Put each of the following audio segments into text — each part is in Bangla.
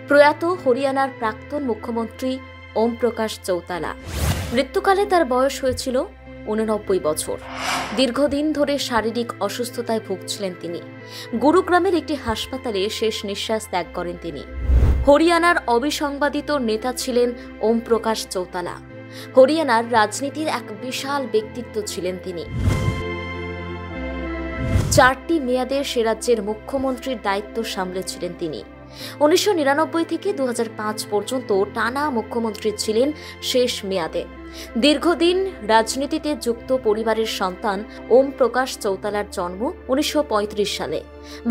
প্রয়াত হরিয়ানার প্রাক্তন মুখ্যমন্ত্রী ওম প্রকাশ চৌতালা। মৃত্যুকালে তার বয়স হয়েছিল 89 বছর। দীর্ঘদিন ধরে শারীরিক অসুস্থতায় ভুগছিলেন তিনি। গুরুগ্রামের একটি হাসপাতালে শেষ নিঃশ্বাস ত্যাগ করেন তিনি। হরিয়ানার অবিসংবাদিত নেতা ছিলেন ওম প্রকাশ চৌতালা। হরিয়ানার রাজনীতির এক বিশাল ব্যক্তিত্ব ছিলেন তিনি। 4টি মেয়াদে সে রাজ্যের মুখ্যমন্ত্রীর দায়িত্ব সামলেছিলেন তিনি। 1999 থেকে 2005 পর্যন্ত টানা মুখ্যমন্ত্রী ছিলেন শেষ মেয়াদে। দীর্ঘদিন রাজনীতিতে যুক্ত পরিবারের সন্তান ওম প্রকাশ চৌতালার জন্ম 1935 সালে।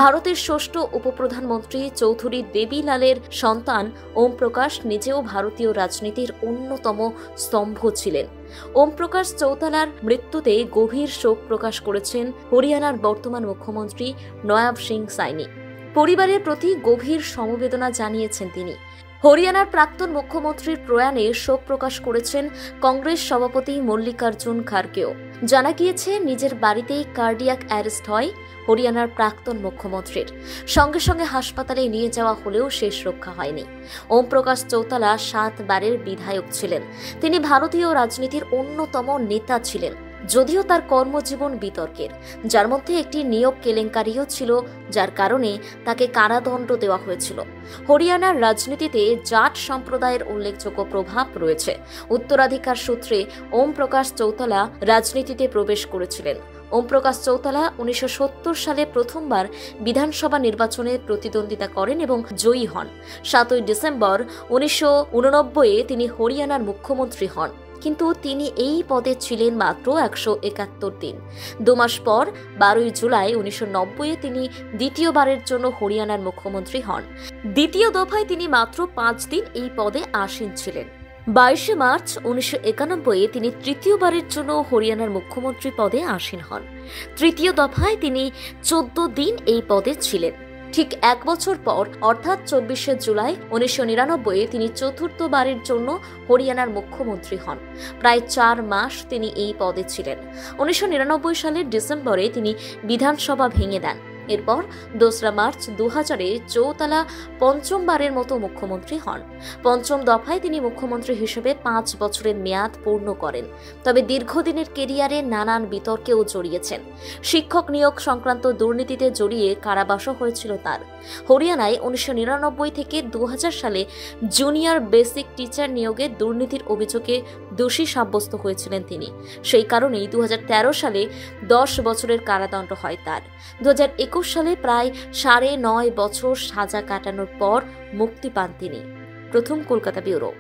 ভারতের ষষ্ঠ উপপ্রধানমন্ত্রী চৌধুরী দেবীলালের সন্তান ওম প্রকাশ নিজেও ভারতীয় রাজনীতির অন্যতম স্তম্ভ ছিলেন। ওম প্রকাশ চৌতালার মৃত্যুতে গভীর শোক প্রকাশ করেছেন হরিয়ানার বর্তমান মুখ্যমন্ত্রী নয়াব সিং সাইনি। পরিবারের প্রতি গভীর সমবেদনা জানিয়েছেন তিনি। হরিয়ানার প্রাক্তন মুখ্যমন্ত্রীর প্রয়াণে শোক প্রকাশ করেছেন কংগ্রেস সভাপতি মল্লিকার্জুন খারগেও। জানা গিয়েছে, নিজের বাড়িতেই কার্ডিয়াক অ্যারেস্ট হয় হরিয়ানার প্রাক্তন মুখ্যমন্ত্রীর। সঙ্গে সঙ্গে হাসপাতালে নিয়ে যাওয়া হলেও শেষ রক্ষা হয়নি। ওম প্রকাশ চৌতালা 7 বারের বিধায়ক ছিলেন। তিনি ভারতীয় রাজনীতির অন্যতম নেতা ছিলেন, যদিও তার কর্মজীবন বিতর্কের, যার মধ্যে একটি নিয়োগ কেলেঙ্কারিও ছিল, যার কারণে তাকে কারাদণ্ড দেওয়া হয়েছিল। হরিয়ানার রাজনীতিতে জাট সম্প্রদায়ের উল্লেখযোগ্য প্রভাব রয়েছে। উত্তরাধিকার সূত্রে ওম প্রকাশ চৌতালা রাজনীতিতে প্রবেশ করেছিলেন। ওম প্রকাশ চৌতালা 1970 সালে প্রথমবার বিধানসভা নির্বাচনে প্রতিদ্বন্দ্বিতা করেন এবং জয়ী হন। 7 ডিসেম্বর 1989 তিনি হরিয়ানার মুখ্যমন্ত্রী হন, কিন্তু তিনি এই পদে ছিলেন মাত্র 171 দিন। 2 মাস পর 12 জুলাই 1990 তিনি দ্বিতীয়বারের জন্য হরিয়ানার মুখ্যমন্ত্রী হন। দ্বিতীয় দফায় তিনি মাত্র 5 দিন এই পদে আসীন ছিলেন। 22 মার্চ 1991 তিনি তৃতীয়বারের জন্য হরিয়ানার মুখ্যমন্ত্রী পদে আসীন হন। তৃতীয় দফায় তিনি 14 দিন এই পদে ছিলেন। ঠিক 1 বছর পর অর্থাৎ 24 জুলাই 1999 তিনি চতুর্থবারের জন্য হরিয়ানার মুখ্যমন্ত্রী হন। প্রায় 4 মাস তিনি এই পদে ছিলেন। 1999 সালের ডিসেম্বরে তিনি বিধানসভা ভেঙে দেন। এরপর 2 মার্চ 2000-এ চৌতালা পঞ্চমবারের মতো মুখ্যমন্ত্রী হন। পঞ্চম দফায় তিনি মুখ্যমন্ত্রী হিসেবে 5 বছরের মেয়াদ পূর্ণ করেন। তবে দীর্ঘদিনের কেরিয়ারে নানান বিতর্কেও জড়িয়েছেন। শিক্ষক নিয়োগ সংক্রান্ত দুর্নীতিতে জড়িয়ে কারাবাসও হয়েছিল তার। হরিয়ানায় 1999 থেকে 2000 সালে জুনিয়র বেসিক টিচার নিয়োগে দুর্নীতির অভিযোগে দোষী সাব্যস্ত হয়েছিলেন তিনি। সেই কারণেই 2013 সালে 10 বছরের কারাদণ্ড হয় তার। 2021 সালে প্রায় 9.5 বছর সাজা কাটানোর পর মুক্তি পান তিনি। প্রথম কলকাতা ব্যুরো।